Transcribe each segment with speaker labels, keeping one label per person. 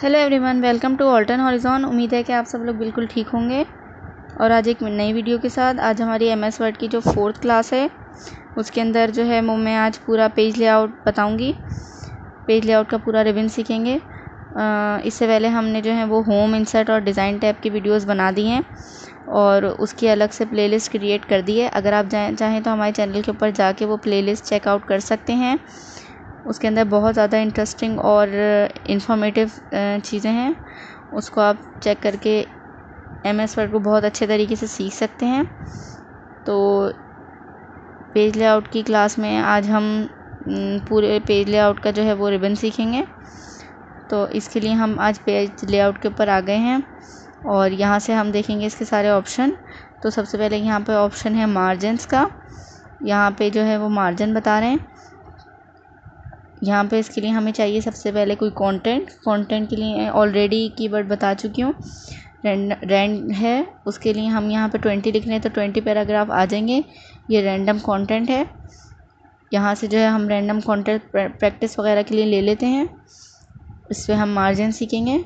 Speaker 1: Hello everyone, welcome to Alton Horizon. उम्मीद है कि आप सब लोग बिल्कुल ठीक होंगे। और आज एक नई वीडियो के साथ आज हमारी एमएस वर्ड की जो 4th क्लास है उसके अंदर जो है मैं आज पूरा पेज लेआउट बताऊंगी। पेज लेआउट का पूरा रिबन सीखेंगे। इससे पहले हमने जो है वो होम, इंसर्ट और डिज़ाइन टैब की वीडियोस बना दी हैं और उसकी अलग से प्लेलिस्ट क्रिएट कर दी है। अगर आप चाहें तो हमारे चैनल के ऊपर जाके वो प्लेलिस्ट चेकआउट कर सकते हैं। उसके अंदर बहुत ज़्यादा इंटरेस्टिंग और इन्फॉर्मेटिव चीज़ें हैं, उसको आप चेक करके एमएस वर्ड को बहुत अच्छे तरीके से सीख सकते हैं। तो पेज लेआउट की क्लास में आज हम पूरे पेज लेआउट का जो है वो रिबन सीखेंगे। तो इसके लिए हम आज पेज लेआउट के ऊपर आ गए हैं और यहाँ से हम देखेंगे इसके सारे ऑप्शन। तो सबसे पहले यहाँ पे ऑप्शन है मार्जिन्स का। यहाँ पे जो है वो मार्जिन बता रहे हैं। यहाँ पे इसके लिए हमें चाहिए सबसे पहले कोई कंटेंट के लिए ऑलरेडी कीवर्ड बता चुकी हूँ। रैंड है, उसके लिए हम यहाँ पे 20 लिख रहे हैं तो 20 पैराग्राफ आ जाएंगे। ये रैंडम कंटेंट है। यहाँ से जो है हम रैंडम कंटेंट प्रैक्टिस वगैरह के लिए ले लेते हैं। इस पर हम मार्जिन सीखेंगे।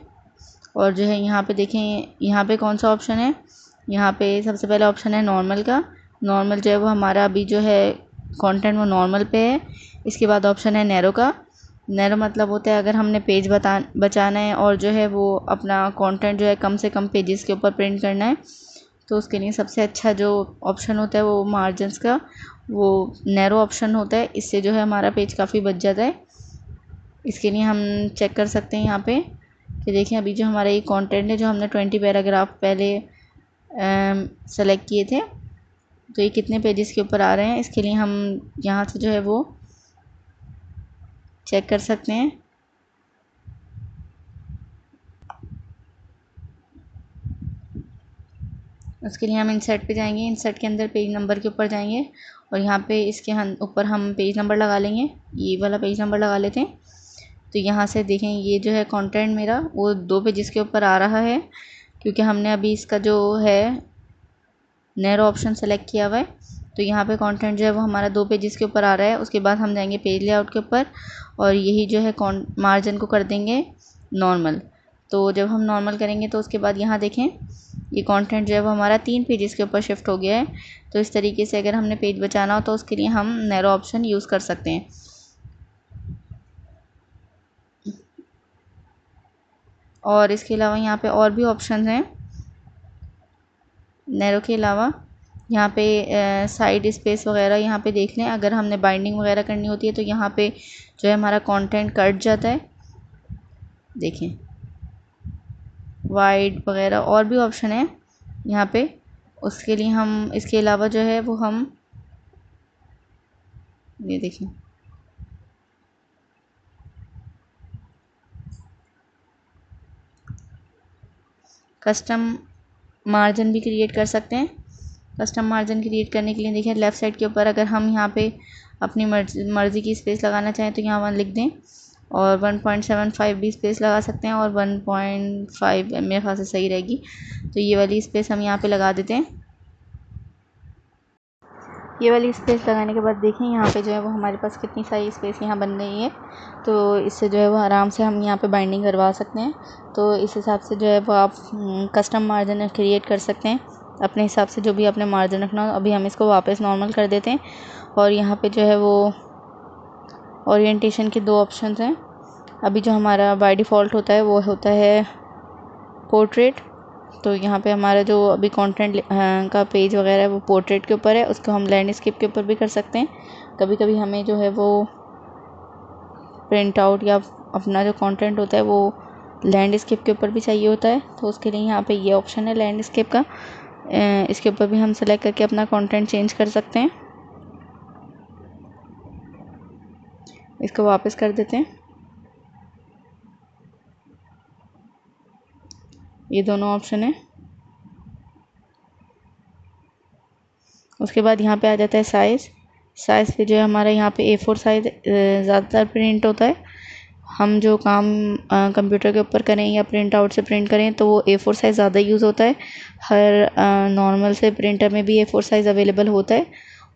Speaker 1: और जो है यहाँ पे देखें, यहाँ पे कौन सा ऑप्शन है। यहाँ पे सबसे पहला ऑप्शन है नॉर्मल का। नॉर्मल जो है वो हमारा अभी जो है कंटेंट वो नॉर्मल पे है। इसके बाद ऑप्शन है नैरो का। नैरो मतलब होता है अगर हमने पेज बचाना है और जो है वो अपना कंटेंट जो है कम से कम पेजेस के ऊपर प्रिंट करना है, तो उसके लिए सबसे अच्छा जो ऑप्शन होता है वो मार्जिन्स का, वो नैरो ऑप्शन होता है। इससे जो है हमारा पेज काफ़ी बच जाता है। इसके लिए हम चेक कर सकते हैं यहाँ पे कि देखें अभी जो हमारा ये कंटेंट है जो हमने 20 पैराग्राफ पहले सेलेक्ट किए थे, तो ये कितने पेजेस के ऊपर आ रहे हैं। इसके लिए हम यहाँ से जो है वो चेक कर सकते हैं। उसके लिए हम इंसर्ट पे जाएंगे। इंसर्ट के अंदर पेज नंबर के ऊपर जाएंगे और यहाँ पे इसके ऊपर हम पेज नंबर लगा लेंगे। ये वाला पेज नंबर लगा लेते हैं। तो यहाँ से देखें ये जो है कंटेंट मेरा वो 2 पेजेस के ऊपर आ रहा है, क्योंकि हमने अभी इसका जो है नैरो ऑप्शन सेलेक्ट किया हुआ है। तो यहाँ पे कंटेंट जो है वो हमारा 2 पेजेस के ऊपर आ रहा है। उसके बाद हम जाएंगे पेज लेआउट के ऊपर और यही जो है मार्जिन को कर देंगे नॉर्मल। तो जब हम नॉर्मल करेंगे तो उसके बाद यहाँ देखें ये कंटेंट जो है वो हमारा 3 पेजेस के ऊपर शिफ्ट हो गया है। तो इस तरीके से अगर हमने पेज बचाना हो तो उसके लिए हम नैरो ऑप्शन यूज़ कर सकते हैं। और इसके अलावा यहाँ पे और भी ऑप्शन हैं नैरो के अलावा। यहाँ पे साइड स्पेस वगैरह यहाँ पे देख लें। अगर हमने बाइंडिंग वगैरह करनी होती है तो यहाँ पे जो है हमारा कंटेंट कट जाता है। देखें वाइड वगैरह और भी ऑप्शन है यहाँ पे। उसके लिए हम इसके अलावा जो है वो हम ये देखें कस्टम मार्जिन भी क्रिएट कर सकते हैं। कस्टम मार्जिन क्रिएट करने के लिए देखिए लेफ़्ट साइड के ऊपर अगर हम यहाँ पे अपनी मर्ज़ी की स्पेस लगाना चाहें तो यहाँ 1 लिख दें और 1.75 भी स्पेस लगा सकते हैं और 1.5 मेरे ख्याल से सही रहेगी। तो ये वाली स्पेस हम यहाँ पे लगा देते हैं। ये वाली स्पेस लगाने के बाद देखें यहाँ पे जो है वो हमारे पास कितनी सारी स्पेस यहाँ बन रही है। तो इससे जो है वो आराम से हम यहाँ पे बाइंडिंग करवा सकते हैं। तो इस हिसाब से जो है वो आप कस्टम मार्जिन क्रिएट कर सकते हैं अपने हिसाब से, जो भी आपने मार्जिन रखना हो। अभी हम इसको वापस नॉर्मल कर देते हैं और यहाँ पे जो है वो ओरिएंटेशन के 2 ऑप्शन हैं। अभी जो हमारा बाय डिफ़ॉल्ट होता है वो होता है पोर्ट्रेट। तो यहाँ पे हमारा जो अभी कंटेंट का पेज वगैरह है वो पोर्ट्रेट के ऊपर है, उसको हम लैंडस्केप के ऊपर भी कर सकते हैं। कभी कभी हमें जो है वो प्रिंट आउट या अपना जो कंटेंट होता है वो लैंडस्केप के ऊपर भी चाहिए होता है, तो उसके लिए यहाँ पे ये ऑप्शन है लैंडस्केप का। इसके ऊपर भी हम सेलेक्ट करके अपना कंटेंट चेंज कर सकते हैं। इसको वापस कर देते हैं। ये दोनों ऑप्शन है। उसके बाद यहाँ पे आ जाता है साइज़ पे जो है हमारा यहाँ पे A4 साइज़ ज़्यादातर प्रिंट होता है। हम जो काम कंप्यूटर के ऊपर करें या प्रिंट आउट से प्रिंट करें तो वो A4 साइज़ ज़्यादा यूज़ होता है। हर नॉर्मल से प्रिंटर में भी A4 साइज़ अवेलेबल होता है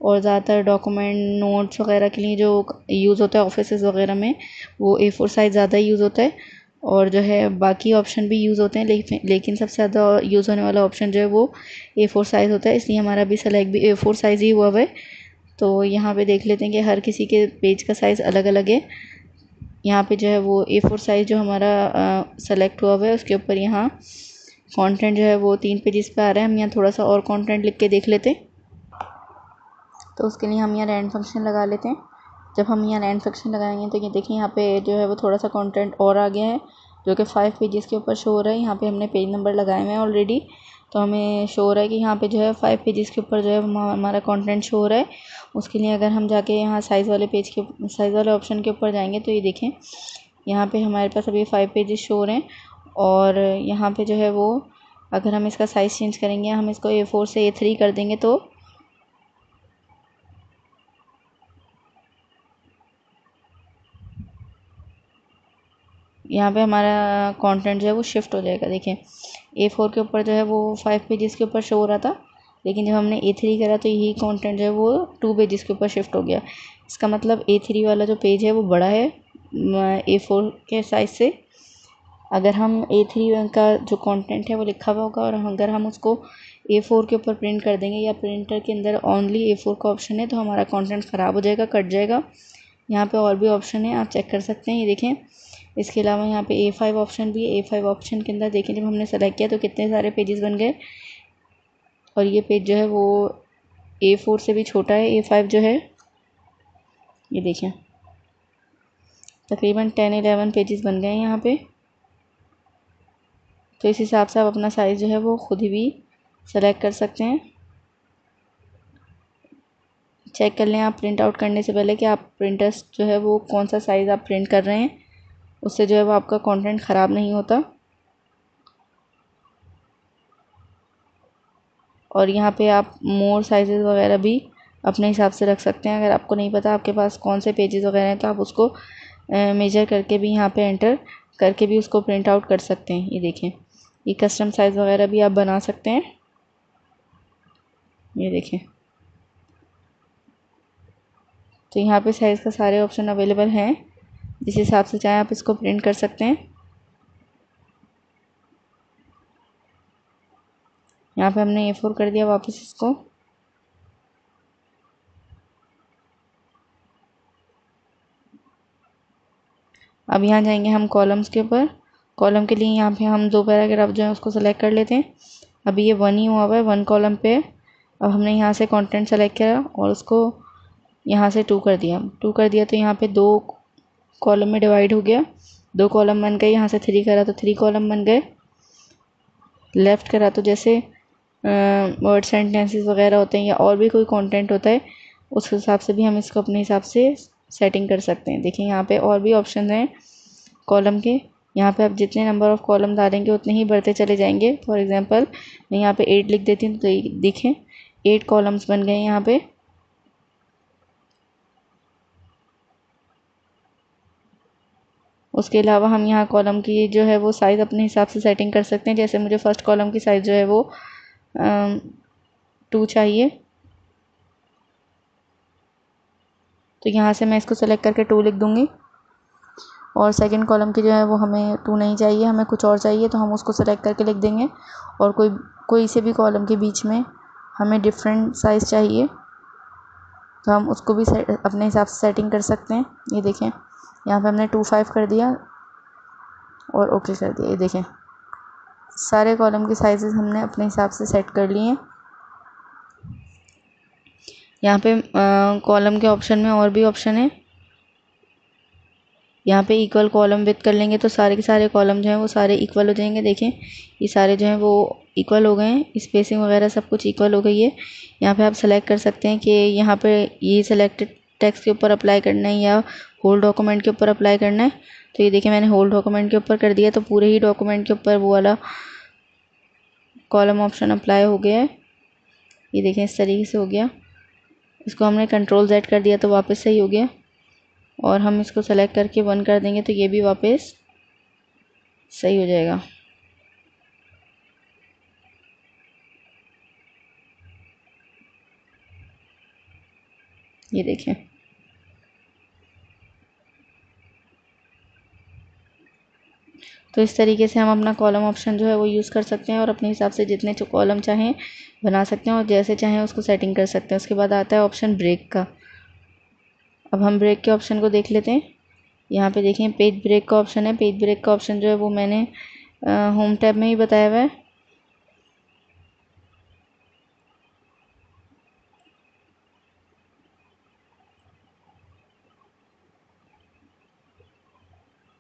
Speaker 1: और ज़्यादातर डॉक्यूमेंट नोट्स वगैरह के लिए जो यूज़ होता है ऑफिसेज़ वगैरह में वो A4 साइज़ ज़्यादा यूज़ होता है। और जो है बाकी ऑप्शन भी यूज़ होते हैं, लेकिन सबसे ज़्यादा यूज़ होने वाला ऑप्शन जो है वो A4 साइज़ होता है, इसलिए हमारा भी सेलेक्ट भी A4 साइज़ ही हुआ है। तो यहाँ पे देख लेते हैं कि हर किसी के पेज का साइज़ अलग अलग है। यहाँ पे जो है वो A4 साइज़ जो हमारा सेलेक्ट हुआ है, उसके ऊपर यहाँ कंटेंट जो है वो 3 पेजेस पे आ रहा है। हम यहाँ थोड़ा सा और कंटेंट लिख के देख लेते हैं। तो उसके लिए हम यहाँ रैंड फंक्शन लगा लेते हैं। जब हम यहाँ रैंड फंक्शन लगाएंगे तो ये देखिए यहाँ पे जो है वो थोड़ा सा कंटेंट और आ गया है, जो कि 5 पेजेस के ऊपर शो हो रहा है। यहाँ पे हमने पेज नंबर लगाए हुए हैं ऑलरेडी, तो हमें शो हो रहा है कि यहाँ पे जो है 5 पेजेस के ऊपर जो है हमारा कंटेंट शो हो रहा है। उसके लिए अगर हम जाके यहाँ साइज़ वाले ऑप्शन के ऊपर जाएंगे तो ये देखें यहाँ पे हमारे पास अभी 5 पेजेस शो हो रहे हैं। और यहाँ पे जो है वो अगर हम इसका साइज़ चेंज करेंगे, हम इसको A4 से A3 कर देंगे तो यहाँ पे हमारा कंटेंट जो है वो शिफ्ट हो जाएगा। देखें A4 के ऊपर जो है वो 5 पेजेस के ऊपर शो हो रहा था, लेकिन जब हमने A3 करा तो यही कंटेंट जो है वो 2 पेजेस के ऊपर शिफ्ट हो गया। इसका मतलब A3 वाला जो पेज है वो बड़ा है A4 के साइज़ से। अगर हम A3 का जो कंटेंट है वो लिखा हुआ होगा और अगर हम उसको A4 के ऊपर प्रिंट कर देंगे या प्रिंटर के अंदर ओनली A4 का ऑप्शन है, तो हमारा कंटेंट ख़राब हो जाएगा, कट जाएगा। यहाँ पे और भी ऑप्शन है, आप चेक कर सकते हैं, ये देखें। इसके अलावा यहाँ पे A5 ऑप्शन भी है। A5 ऑप्शन के अंदर देखें जब हमने सेलेक्ट किया तो कितने सारे पेजेस बन गए। और ये पेज जो है वो A4 से भी छोटा है, A5 जो है, ये देखें तकरीबन 10-11 पेजेस बन गए हैं यहाँ पे। तो इस हिसाब से आप अपना साइज़ जो है वो खुद ही भी सेलेक्ट कर सकते हैं। चेक कर लें आप प्रिंट आउट करने से पहले कि आप प्रिंटर्स जो है वो कौन सा साइज़ आप प्रिंट कर रहे हैं, उससे जो है वो आपका कंटेंट ख़राब नहीं होता। और यहाँ पे आप मोर साइज़ेस वगैरह भी अपने हिसाब से रख सकते हैं। अगर आपको नहीं पता आपके पास कौन से पेजेस वगैरह हैं, तो आप उसको मेजर करके भी यहाँ पे एंटर करके भी उसको प्रिंट आउट कर सकते हैं। ये देखें, ये कस्टम साइज़ वगैरह भी आप बना सकते हैं। ये देखें, तो यहाँ पे साइज़ का सारे ऑप्शन अवेलेबल हैं, जिस हिसाब से चाहें आप इसको प्रिंट कर सकते हैं। यहाँ पे हमने A4 कर दिया वापस इसको। अब यहाँ जाएंगे हम कॉलम्स के ऊपर। कॉलम के लिए यहाँ पे हम 2 पैराग्राफ जो है उसको सेलेक्ट कर लेते हैं। अभी ये 1 ही हुआ है, 1 कॉलम पे। अब हमने यहाँ से कंटेंट सेलेक्ट किया और उसको यहाँ से 2 कर दिया। तो यहाँ पे 2 कॉलम में डिवाइड हो गया, 2 कॉलम बन गए। यहाँ से 3 करा तो 3 कॉलम बन गए। लेफ़्ट करा तो जैसे वर्ड सेंटेंसेस वगैरह होते हैं या और भी कोई कंटेंट होता है, उस हिसाब से भी हम इसको अपने हिसाब से सेटिंग कर सकते हैं। देखिए यहाँ पे और भी ऑप्शन हैं कॉलम के। यहाँ पे आप जितने नंबर ऑफ़ कॉलम डालेंगे उतने ही बढ़ते चले जाएंगे। फॉर एग्जांपल मैं यहाँ पे 8 लिख देती हूँ तो देखें 8 कॉलम्स बन गए यहाँ पे। उसके अलावा हम यहाँ कॉलम की जो है वो साइज़ अपने हिसाब से सेटिंग कर सकते हैं। जैसे मुझे फ़र्स्ट कॉलम की साइज़ जो है वो 2 चाहिए, तो यहाँ से मैं इसको सेलेक्ट करके 2 लिख दूँगी। और सेकंड कॉलम की जो है वो हमें 2 नहीं चाहिए, हमें कुछ और चाहिए, तो हम उसको सेलेक्ट करके लिख देंगे। और कोई से भी कॉलम के बीच में हमें डिफरेंट साइज़ चाहिए, तो हम उसको भी अपने हिसाब से सेटिंग कर सकते हैं। ये देखें यहाँ पे हमने 2-5 कर दिया और ओके कर दिया। ये देखें सारे कॉलम के साइजेस हमने अपने हिसाब से सेट कर लिए हैं। यहाँ पे कॉलम के ऑप्शन में और भी ऑप्शन है। यहाँ पे इक्वल कॉलम विथ कर लेंगे तो सारे के सारे कॉलम जो हैं वो सारे इक्वल हो जाएंगे। देखें ये सारे जो हैं वो इक्वल हो गए हैं, स्पेसिंग वगैरह सब कुछ इक्वल हो गई है। यहाँ पे आप सेलेक्ट कर सकते हैं कि यहाँ पे ये सिलेक्टेड टेक्स्ट के ऊपर अप्लाई करना है या होल डॉक्यूमेंट के ऊपर अप्लाई करना है। तो ये देखिए मैंने होल डॉक्यूमेंट के ऊपर कर दिया, तो पूरे ही डॉक्यूमेंट के ऊपर वो वाला कॉलम ऑप्शन अप्लाई हो गया है। ये देखें इस तरीके से हो गया। इसको हमने Ctrl+Z कर दिया तो वापस सही हो गया। और हम इसको सेलेक्ट करके 1 कर देंगे तो ये भी वापस सही हो जाएगा। ये देखें तो इस तरीके से हम अपना कॉलम ऑप्शन जो है वो यूज़ कर सकते हैं और अपने हिसाब से जितने जो कॉलम चाहें बना सकते हैं और जैसे चाहें उसको सेटिंग कर सकते हैं। उसके बाद आता है ऑप्शन ब्रेक का। अब हम ब्रेक के ऑप्शन को देख लेते हैं। यहाँ पे देखें पेज ब्रेक का ऑप्शन है। पेज ब्रेक का ऑप्शन जो है वो मैंने होम टैब में ही बताया हुआ है।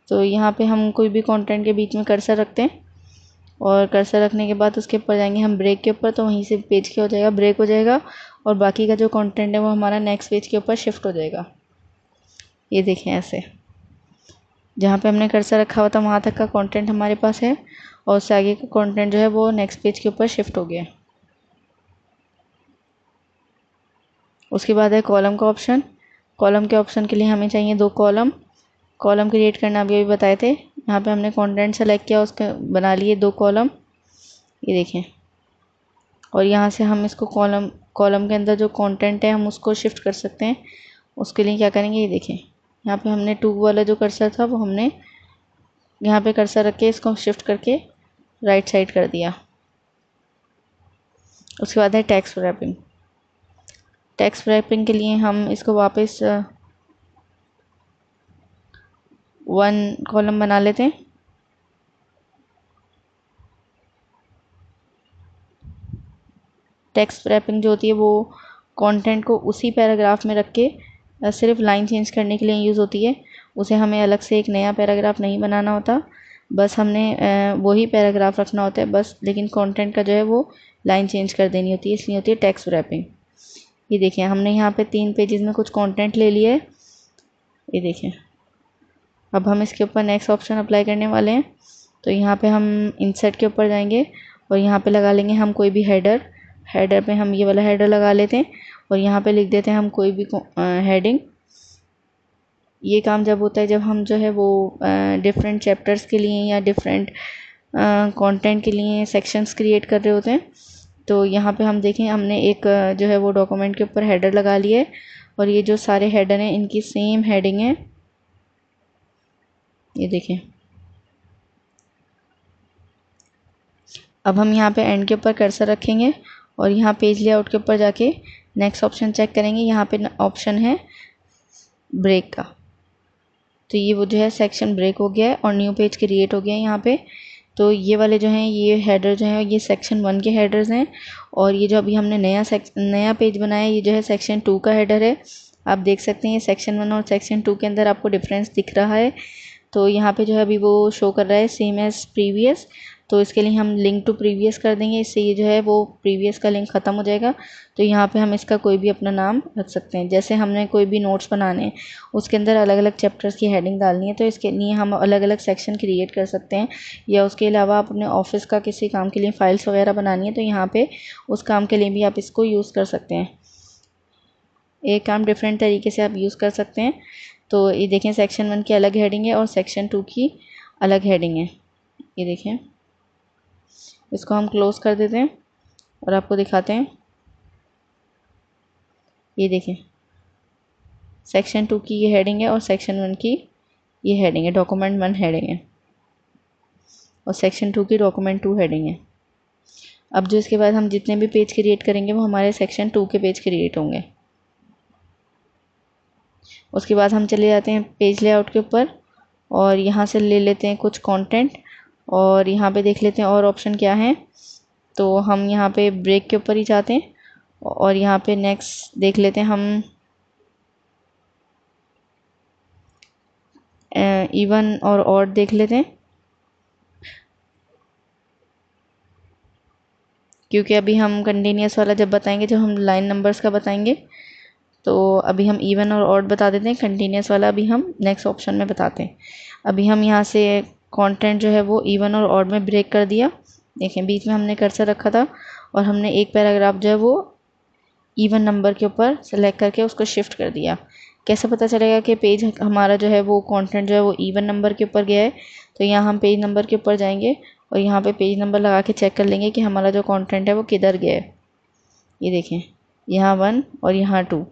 Speaker 1: तो यहाँ पे हम कोई भी कंटेंट के बीच में कर्सर रखते हैं और कर्सर रखने के बाद उसके ऊपर जाएंगे हम ब्रेक के ऊपर, तो वहीं से पेज क्या हो जाएगा, ब्रेक हो जाएगा और बाकी का जो कंटेंट है वो हमारा नेक्स्ट पेज के ऊपर शिफ्ट हो जाएगा। ये देखें ऐसे जहाँ पे हमने कर्सर रखा हुआ था वहाँ तक का कंटेंट हमारे पास है और उससे आगे का कंटेंट जो है वो नेक्स्ट पेज के ऊपर शिफ्ट हो गया। उसके बाद है कॉलम का ऑप्शन। कॉलम के ऑप्शन के लिए हमें चाहिए 2 कॉलम। कॉलम क्रिएट करना अभी बताए थे। यहाँ पे हमने कंटेंट सेलेक्ट किया, उसके बना लिए 2 कॉलम। ये देखें और यहाँ से हम इसको कॉलम के अंदर जो कंटेंट है हम उसको शिफ्ट कर सकते हैं। उसके लिए क्या करेंगे, ये देखें यहाँ पे हमने 2 वाला जो कर्सर था वो हमने यहाँ पे कर्सर रख के इसको शिफ्ट करके राइट साइड कर दिया। उसके बाद है टेक्स्ट रैपिंग। टेक्स्ट रैपिंग के लिए हम इसको वापस 1 कॉलम बना लेते हैं। टेक्स्ट रैपिंग जो होती है वो कंटेंट को उसी पैराग्राफ में रख के सिर्फ लाइन चेंज करने के लिए यूज़ होती है। उसे हमें अलग से एक नया पैराग्राफ नहीं बनाना होता, बस हमने वही पैराग्राफ रखना होता है बस, लेकिन कंटेंट का जो है वो लाइन चेंज कर देनी होती है, इसलिए होती है टेक्स्ट रैपिंग। ये देखिए हमने यहाँ पे 3 पेजेस में कुछ कंटेंट ले लिया है। ये देखिए अब हम इसके ऊपर नेक्स्ट ऑप्शन अप्लाई करने वाले हैं। तो यहाँ पे हम इंसर्ट के ऊपर जाएंगे और यहाँ पे लगा लेंगे हम कोई भी हेडर। हेडर पे हम ये वाला हेडर लगा लेते हैं और यहाँ पे लिख देते हैं हम कोई भी हेडिंग। ये काम जब होता है जब हम जो है वो डिफरेंट चैप्टर्स के लिए या डिफरेंट कंटेंट के लिए सेक्शंस क्रिएट कर रहे होते हैं। तो यहाँ पे हम देखें हमने एक जो है वो डॉक्यूमेंट के ऊपर हेडर लगा लिए है और ये जो सारे हेडर हैं इनकी सेम हेडिंग है। ये देखें अब हम यहाँ पे एंड के ऊपर कर्सर रखेंगे और यहाँ पेज लेआउट के ऊपर जाके नेक्स्ट ऑप्शन चेक करेंगे। यहाँ पे ऑप्शन है ब्रेक का, तो ये वो जो है सेक्शन ब्रेक हो गया है और न्यू पेज क्रिएट हो गया है यहाँ पे। तो ये वाले जो हैं ये हेडर जो हैं ये सेक्शन 1 के हेडर्स हैं और ये जो अभी हमने नया पेज बनाया है ये जो है सेक्शन 2 का हेडर है। आप देख सकते हैं ये सेक्शन 1 और सेक्शन 2 के अंदर आपको डिफरेंस दिख रहा है। तो यहाँ पे जो है अभी वो शो कर रहा है सेम एज़ प्रीवियस, तो इसके लिए हम लिंक टू प्रीवियस कर देंगे, इससे ये जो है वो प्रीवियस का लिंक ख़त्म हो जाएगा। तो यहाँ पे हम इसका कोई भी अपना नाम रख सकते हैं। जैसे हमने कोई भी नोट्स बनाने हैं उसके अंदर अलग अलग चैप्टर्स की हेडिंग डालनी है तो इसके लिए हम अलग अलग सेक्शन क्रिएट कर सकते हैं। या उसके अलावा अपने ऑफिस का किसी काम के लिए फ़ाइल्स वगैरह बनानी है तो यहाँ पर उस काम के लिए भी आप इसको यूज़ कर सकते हैं। एक काम डिफरेंट तरीके से आप यूज़ कर सकते हैं। तो ये देखें सेक्शन 1 की अलग हेडिंग है और सेक्शन 2 की अलग हेडिंग है। ये देखें इसको हम क्लोज़ कर देते हैं और आपको दिखाते हैं। ये देखें सेक्शन 2 की ये हेडिंग है और सेक्शन 1 की ये हेडिंग है, डॉक्यूमेंट 1 हेडिंग है और सेक्शन 2 की डॉक्यूमेंट 2 हेडिंग है। अब जो इसके बाद हम जितने भी पेज क्रिएट करेंगे वो हमारे सेक्शन 2 के पेज क्रिएट होंगे। उसके बाद हम चले जाते हैं पेज लेआउट के ऊपर और यहाँ से ले लेते हैं कुछ कंटेंट और यहाँ पे देख लेते हैं और ऑप्शन क्या है। तो हम यहाँ पे ब्रेक के ऊपर ही जाते हैं और यहाँ पे नेक्स्ट देख लेते हैं हम इवन और ऑड देख लेते हैं, क्योंकि अभी हम कंटिन्यूस वाला जब बताएंगे जब हम लाइन नंबर्स का बताएंगे तो अभी हम इवन और ऑड बता देते हैं, कंटिन्यूस वाला अभी हम नेक्स्ट ऑप्शन में बताते हैं। अभी हम यहाँ से कंटेंट जो है वो इवन और ऑड में ब्रेक कर दिया। देखें बीच में हमने कर्सर रखा था और हमने एक पैराग्राफ जो है वो इवन नंबर के ऊपर सेलेक्ट करके उसको शिफ्ट कर दिया। कैसे पता चलेगा कि पेज हमारा जो है वो कंटेंट जो है वो इवन नंबर के ऊपर गया है। तो यहाँ हम पेज नंबर के ऊपर जाएंगे और यहाँ पे पेज नंबर लगा के चेक कर लेंगे कि हमारा जो कंटेंट है वो किधर गया है। ये देखें यहाँ 1 और यहाँ 2,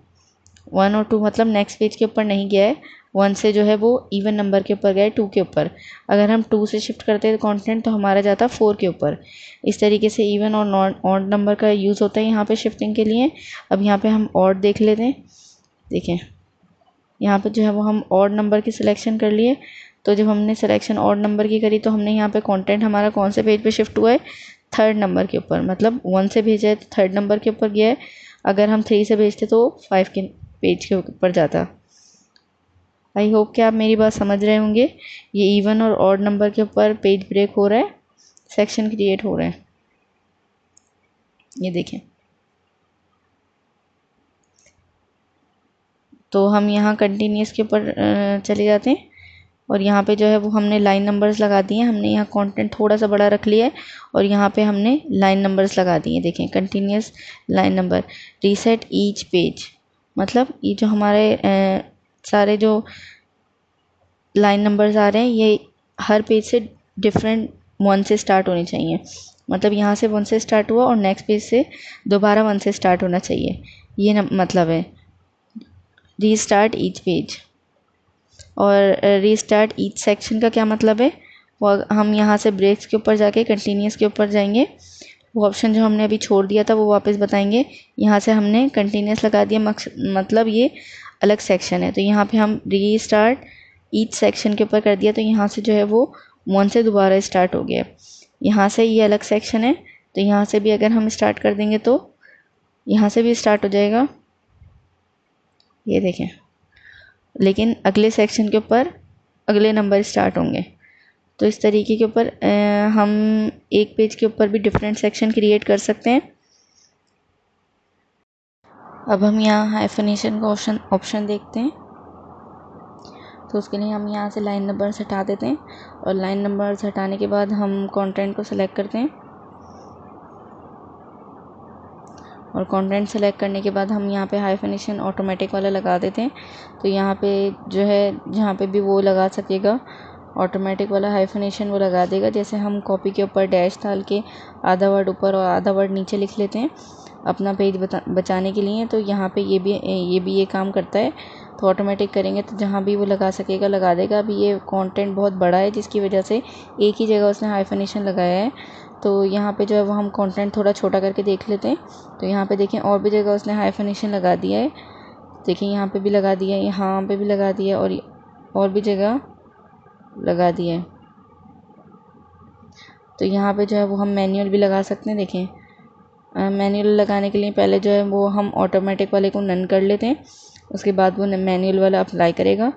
Speaker 1: 1 और 2 मतलब नेक्स्ट पेज के ऊपर नहीं गया है, 1 से जो है वो इवन नंबर के ऊपर गए 2 के ऊपर। अगर हम 2 से शिफ्ट करते हैं कंटेंट तो हमारा जाता 4 के ऊपर। इस तरीके से इवन और नॉट ऑड नंबर का यूज़ होता है यहाँ पे शिफ्टिंग के लिए। अब यहाँ पे हम ऑड देख लेते हैं। देखें यहाँ पे जो है वो हम ऑड नंबर की सिलेक्शन कर लिए। तो जब हमने सिलेक्शन ऑड नंबर की करी तो हमने यहाँ पे कंटेंट हमारा कौन से पेज पे शिफ्ट हुआ है, 3rd नंबर के ऊपर। मतलब 1 से भेजा है तो 3rd नंबर के ऊपर गया है। अगर हम 3 से भेजते तो 5 के पेज के ऊपर जाता। आई होप कि आप मेरी बात समझ रहे होंगे। ये इवन और ऑड नंबर के ऊपर पेज ब्रेक हो रहा है, सेक्शन क्रिएट हो रहे हैं। ये देखें। तो हम यहाँ कंटिन्यूस के ऊपर चले जाते हैं और यहाँ पे जो है वो हमने लाइन नंबर्स लगा दिए हैं। हमने यहाँ कंटेंट थोड़ा सा बड़ा रख लिया है और यहाँ पे हमने लाइन नंबर्स लगा दिए। देखें continuous line number. Reset each page, मतलब ये जो हमारे सारे जो लाइन नंबर्स आ रहे हैं ये हर पेज से डिफरेंट 1 से स्टार्ट होने चाहिए। मतलब यहाँ से 1 से स्टार्ट हुआ और नेक्स्ट पेज से दोबारा 1 से स्टार्ट होना चाहिए। ये मतलब है रीस्टार्ट ईच पेज। और रीस्टार्ट ईच सेक्शन का क्या मतलब है, वो हम यहाँ से ब्रेक्स के ऊपर जाके कंटिन्यूस के ऊपर जाएंगे। वो ऑप्शन जो हमने अभी छोड़ दिया था वो वापस बताएंगे। यहाँ से हमने कंटिन्यूस लगा दिया, मतलब ये अलग सेक्शन है। तो यहाँ पे हम रीस्टार्ट ईच सेक्शन के ऊपर कर दिया तो यहाँ से जो है वो 1 से दोबारा स्टार्ट हो गया। यहाँ से ये अलग सेक्शन है तो यहाँ से भी अगर हम स्टार्ट कर देंगे तो यहाँ से भी स्टार्ट हो जाएगा। ये देखें, लेकिन अगले सेक्शन के ऊपर अगले नंबर स्टार्ट होंगे। तो इस तरीके के ऊपर हम एक पेज के ऊपर भी डिफरेंट सेक्शन क्रिएट कर सकते हैं। अब हम यहाँ हाइफनेशन का ऑप्शन देखते हैं। तो उसके लिए हम यहाँ से लाइन नंबर्स हटा देते हैं और लाइन नंबर्स हटाने के बाद हम कंटेंट को सिलेक्ट करते हैं और कंटेंट सेलेक्ट करने के बाद हम यहाँ पे हाइफनेशन ऑटोमेटिक वाला लगा देते हैं। तो यहाँ पे जो है जहाँ पे भी वो लगा सकेगा ऑटोमेटिक वाला हाइफनेशन वो लगा देगा। जैसे हम कॉपी के ऊपर डैश डाल के आधा वर्ड ऊपर और आधा वर्ड नीचे लिख लेते हैं अपना पेज बचाने के लिए, तो यहाँ पे ये भी काम करता है। तो ऑटोमेटिक करेंगे तो जहाँ भी वो लगा सकेगा लगा देगा। अभी ये कंटेंट बहुत बड़ा है जिसकी वजह से एक ही जगह उसने हाइफनेशन लगाया है। तो यहाँ पे जो है वो हम कंटेंट थोड़ा छोटा करके देख लेते हैं। तो यहाँ पे देखें और भी जगह उसने हाइफनेशन लगा दिया है। देखिए यहाँ पे भी लगा दिया है, यहाँ पे भी लगा दिया और भी जगह लगा दिया है। तो यहाँ पे जो है वो हम मैनुअल भी लगा सकते हैं। देखें मैनुअल लगाने के लिए पहले जो है वो हम ऑटोमेटिक वाले को नन कर लेते हैं, उसके बाद वो मैनुअल वाला अप्लाई करेगा।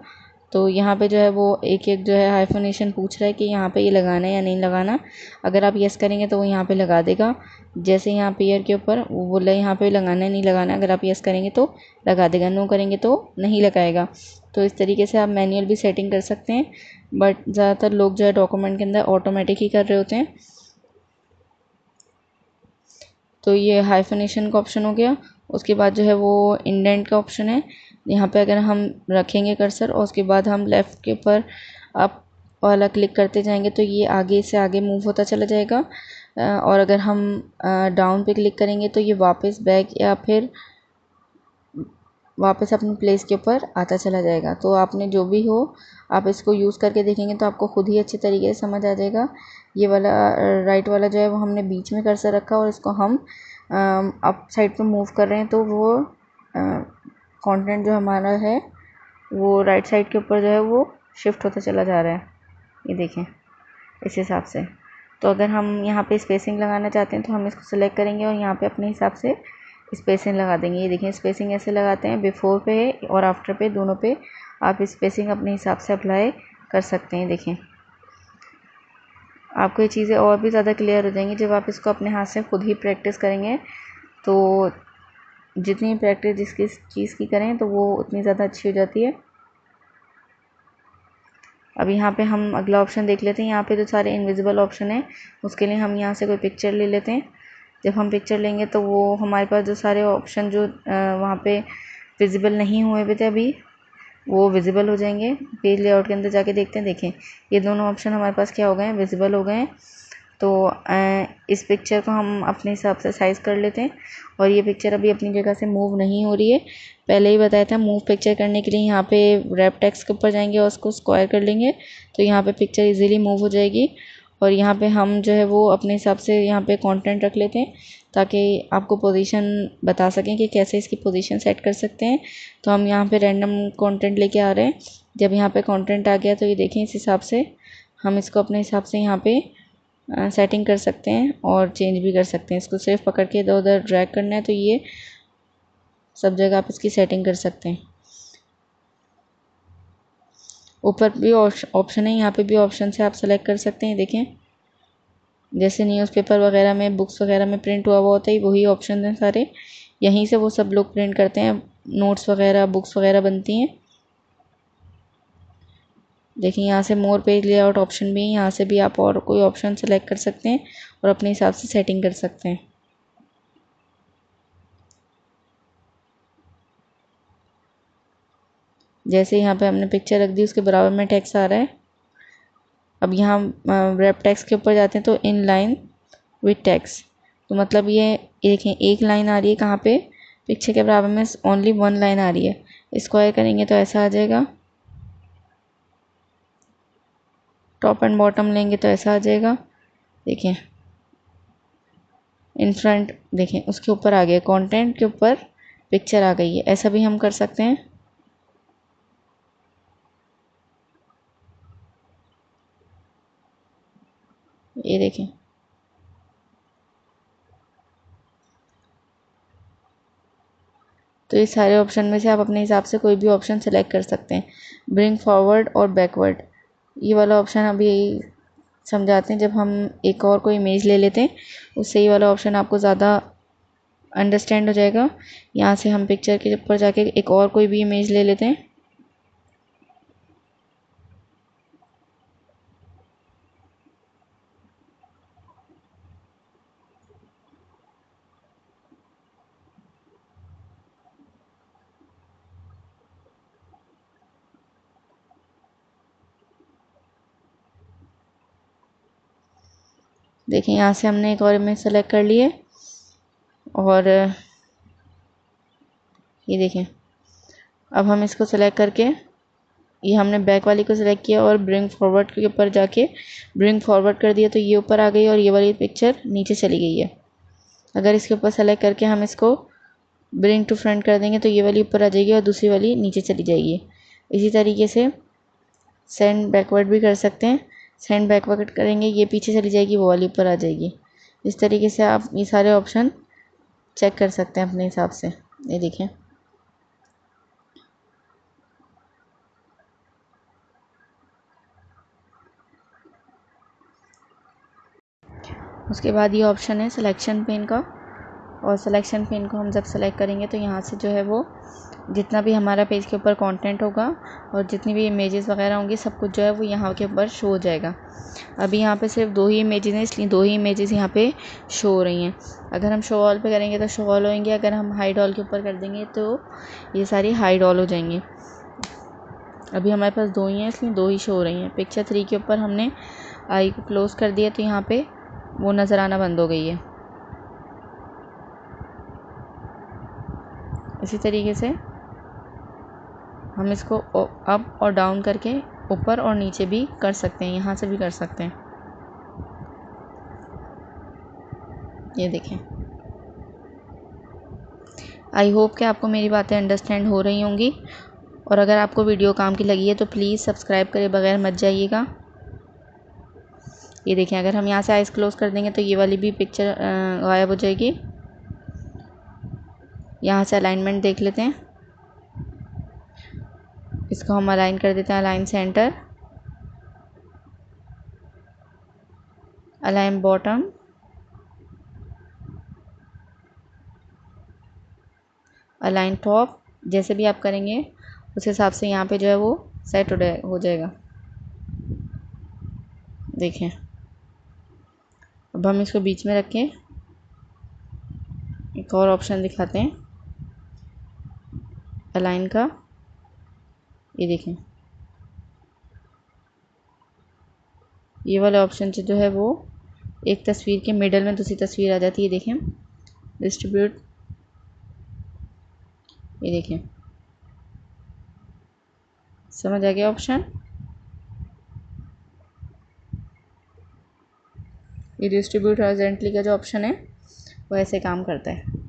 Speaker 1: तो यहाँ पे जो है वो एक एक जो है हाइफनेशन पूछ रहा है कि यहाँ पे ये लगाना है या नहीं लगाना। अगर आप यस करेंगे तो वो यहाँ पे लगा देगा। जैसे यहाँ पे ईयर के ऊपर वो बोला यहाँ पे लगाना है नहीं लगाना, अगर आप यस करेंगे तो लगा देगा, नो करेंगे तो नहीं लगाएगा। तो इस तरीके से आप मैनुअल भी सेटिंग कर सकते हैं, बट ज़्यादातर लोग जो है डॉक्यूमेंट के अंदर ऑटोमेटिक ही कर रहे होते हैं। तो ये हाइफनेशन का ऑप्शन हो गया। उसके बाद जो है वो इंडेंट का ऑप्शन है। यहाँ पे अगर हम रखेंगे कर्सर और उसके बाद हम लेफ़्ट के ऊपर अप वाला क्लिक करते जाएंगे तो ये आगे से आगे मूव होता चला जाएगा। और अगर हम डाउन पे क्लिक करेंगे तो ये वापस बैक या फिर वापस अपने प्लेस के ऊपर आता चला जाएगा। तो आपने जो भी हो आप इसको यूज़ करके देखेंगे तो आपको खुद ही अच्छे तरीके से समझ आ जाएगा। ये वाला राइट वाला जो है वो हमने बीच में कर्सर रखा और इसको हम अप साइड पे मूव कर रहे हैं तो वो कंटेंट जो हमारा है वो राइट साइड के ऊपर जो है वो शिफ्ट होता चला जा रहा है। ये देखें इस हिसाब से। तो अगर हम यहाँ पे स्पेसिंग लगाना चाहते हैं तो हम इसको सिलेक्ट करेंगे और यहाँ पे अपने हिसाब से स्पेसिंग लगा देंगे। ये देखें स्पेसिंग ऐसे लगाते हैं, बिफोर पे और आफ्टर पे दोनों पे आप स्पेसिंग अपने हिसाब से अप्लाई कर सकते हैं। देखें आपको ये चीज़ें और भी ज़्यादा क्लियर हो जाएंगी जब आप इसको अपने हाथ से खुद ही प्रैक्टिस करेंगे। तो जितनी प्रैक्टिस जिसकी चीज़ की करें तो वो उतनी ज़्यादा अच्छी हो जाती है। अब यहाँ पे हम अगला ऑप्शन देख लेते हैं। यहाँ पे जो सारे इनविजिबल ऑप्शन है उसके लिए हम यहाँ से कोई पिक्चर ले लेते हैं। जब हम पिक्चर लेंगे तो वो हमारे पास जो सारे ऑप्शन जो वहाँ पे विजिबल नहीं हुए हुए थे अभी वो विजिबल हो जाएंगे। पेज लेआउट के अंदर जाके देखते हैं। देखें ये दोनों ऑप्शन हमारे पास क्या हो गए हैं, विजिबल हो गए हैं। तो इस पिक्चर को हम अपने हिसाब से साइज़ कर लेते हैं। और ये पिक्चर अभी अपनी जगह से मूव नहीं हो रही है। पहले ही बताया था मूव पिक्चर करने के लिए यहाँ पे रैप टेक्स्ट के ऊपर जाएंगे और उसको स्क्वायर कर लेंगे तो यहाँ पे पिक्चर इजीली मूव हो जाएगी। और यहाँ पे हम जो है वो अपने हिसाब से यहाँ पे कंटेंट रख लेते हैं ताकि आपको पोजीशन बता सकें कि कैसे इसकी पोजीशन सेट कर सकते हैं। तो हम यहाँ पे रैंडम कंटेंट लेके आ रहे हैं। जब यहाँ पे कंटेंट आ गया तो ये देखें इस हिसाब से हम इसको अपने हिसाब से यहाँ पे सेटिंग कर सकते हैं और चेंज भी कर सकते हैं। इसको सिर्फ पकड़ के इधर उधर ड्रैग करना है तो ये सब जगह आप इसकी सेटिंग कर सकते हैं। ऊपर भी ऑप्शन है, यहाँ पे भी ऑप्शन से आप सेलेक्ट कर सकते हैं। देखें जैसे न्यूज़पेपर वगैरह में बुक्स वगैरह में प्रिंट हुआ हुआ होता है वही ऑप्शन हैं सारे, यहीं से वो सब लोग प्रिंट करते हैं। नोट्स वगैरह बुक्स वगैरह बनती हैं। देखिए यहाँ से मोर पेज लेआउट ऑप्शन भी है, यहाँ से भी आप और कोई ऑप्शन सेलेक्ट कर सकते हैं और अपने हिसाब से सेटिंग कर सकते हैं। जैसे यहाँ पे हमने पिक्चर रख दी उसके बराबर में टेक्स्ट आ रहा है। अब यहाँ रैप टेक्स्ट के ऊपर जाते हैं तो इन लाइन विथ टेक्स्ट, तो मतलब ये देखें एक लाइन आ रही है कहाँ पे, पिक्चर के बराबर में ओनली वन लाइन आ रही है। स्क्वायर करेंगे तो ऐसा आ जाएगा, टॉप एंड बॉटम लेंगे तो ऐसा आ जाएगा। देखें इन फ्रंट, देखें उसके ऊपर आ गया, कंटेंट के ऊपर पिक्चर आ गई है। ऐसा भी हम कर सकते हैं। ये देखें तो ये सारे ऑप्शन में से आप अपने हिसाब से कोई भी ऑप्शन सेलेक्ट कर सकते हैं। ब्रिंग फॉरवर्ड और बैकवर्ड, ये वाला ऑप्शन अभी समझाते हैं। जब हम एक और कोई इमेज ले लेते हैं उससे ये वाला ऑप्शन आपको ज़्यादा अंडरस्टैंड हो जाएगा। यहाँ से हम पिक्चर के ऊपर जाके एक और कोई भी इमेज ले लेते हैं। देखिए यहाँ से हमने एक और इमेज सेलेक्ट कर ली है और ये देखें अब हम इसको सेलेक्ट करके ये हमने बैक वाली को सिलेक्ट किया और ब्रिंग फॉरवर्ड के ऊपर जाके ब्रिंग फॉरवर्ड कर दिया तो ये ऊपर आ गई और ये वाली पिक्चर नीचे चली गई है। अगर इसके ऊपर सेलेक्ट करके हम इसको ब्रिंग टू फ्रंट कर देंगे तो ये वाली ऊपर आ जाएगी और दूसरी वाली नीचे चली जाएगी। इसी तरीके से सेंड बैकवर्ड भी कर सकते हैं। सेंड बैकवर्ड करेंगे ये पीछे चली जाएगी, वो वाली ऊपर आ जाएगी। इस तरीके से आप ये सारे ऑप्शन चेक कर सकते हैं अपने हिसाब से। ये देखें उसके बाद ये ऑप्शन है सिलेक्शन पेन का, और सिलेक्शन पेन को हम जब सेलेक्ट करेंगे तो यहाँ से जो है वो जितना भी हमारा पेज के ऊपर कंटेंट होगा और जितनी भी इमेजेस वगैरह होंगी सब कुछ जो है वो यहाँ के ऊपर शो हो जाएगा। अभी यहाँ पे सिर्फ 2 ही इमेजेस हैं इसलिए 2 ही इमेजेस यहाँ पे शो हो रही हैं। अगर हम शो ऑल पे करेंगे तो शो ऑल होंगे, अगर हम हाइड ऑल के ऊपर कर देंगे तो ये सारी हाइड ऑल हो जाएंगी। अभी हमारे पास 2 ही हैं इसलिए 2 ही शो हो रही हैं। पिक्चर 3 के ऊपर हमने आई को क्लोज़ कर दिया तो यहाँ पे वो नज़र आना बंद हो गई है। इसी तरीके से हम इसको अप और डाउन करके ऊपर और नीचे भी कर सकते हैं, यहाँ से भी कर सकते हैं। ये देखें, आई होप कि आपको मेरी बातें अंडरस्टैंड हो रही होंगी। और अगर आपको वीडियो काम की लगी है तो प्लीज़ सब्सक्राइब करे बगैर मत जाइएगा। ये देखें अगर हम यहाँ से आइज क्लोज़ कर देंगे तो ये वाली भी पिक्चर गायब हो जाएगी। यहाँ से अलाइनमेंट देख लेते हैं, इसको हम अलाइन कर देते हैं। Align centre, align bottom, align top, जैसे भी आप करेंगे उस हिसाब से यहाँ पे जो है वो सेट हो जाएगा। देखें अब हम इसको बीच में रखें, एक और ऑप्शन दिखाते हैं अलाइन का। ये देखें ये वाले ऑप्शन से जो है वो एक तस्वीर के मिडल में दूसरी तस्वीर आ जाती है। देखें डिस्ट्रीब्यूट, ये देखें, समझ आ गया ऑप्शन। ये डिस्ट्रीब्यूट हॉरिजॉन्टली का जो ऑप्शन है वो ऐसे काम करता है।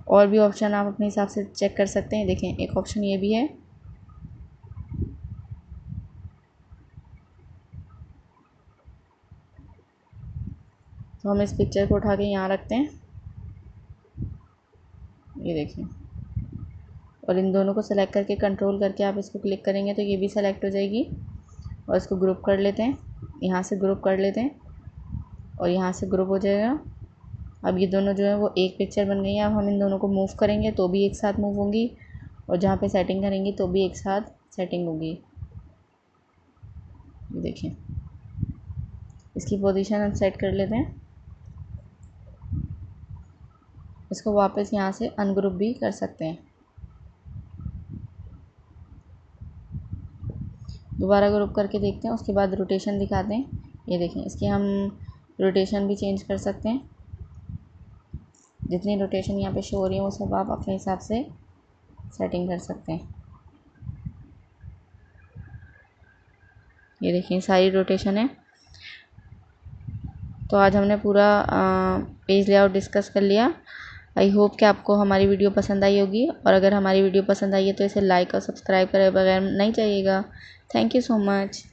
Speaker 1: और भी ऑप्शन आप अपने हिसाब से चेक कर सकते हैं। देखें एक ऑप्शन ये भी है। तो हम इस पिक्चर को उठा के यहाँ रखते हैं, ये देखें, और इन दोनों को सेलेक्ट करके कंट्रोल करके आप इसको क्लिक करेंगे तो ये भी सेलेक्ट हो जाएगी। और इसको ग्रुप कर लेते हैं, यहाँ से ग्रुप कर लेते हैं और यहाँ से ग्रुप हो जाएगा। अब ये दोनों जो है वो एक पिक्चर बन गई है। अब हम इन दोनों को मूव करेंगे तो भी एक साथ मूव होंगी, और जहाँ पे सेटिंग करेंगे तो भी एक साथ सेटिंग होगी। देखिए इसकी पोजीशन हम सेट कर लेते हैं। इसको वापस यहाँ से अनग्रुप भी कर सकते हैं। दोबारा ग्रुप करके देखते हैं, उसके बाद रोटेशन दिखाते हैं। ये देखें इसकी हम रोटेशन भी चेंज कर सकते हैं। जितनी रोटेशन यहाँ पे शो हो रही है वो सब आप अपने हिसाब से सेटिंग कर सकते हैं। ये देखिए सारी रोटेशन है। तो आज हमने पूरा पेज लेआउट डिस्कस कर लिया। आई होप कि आपको हमारी वीडियो पसंद आई होगी, और अगर हमारी वीडियो पसंद आई है तो इसे लाइक और सब्सक्राइब करे बगैर नहीं जाइएगा। Thank you so much.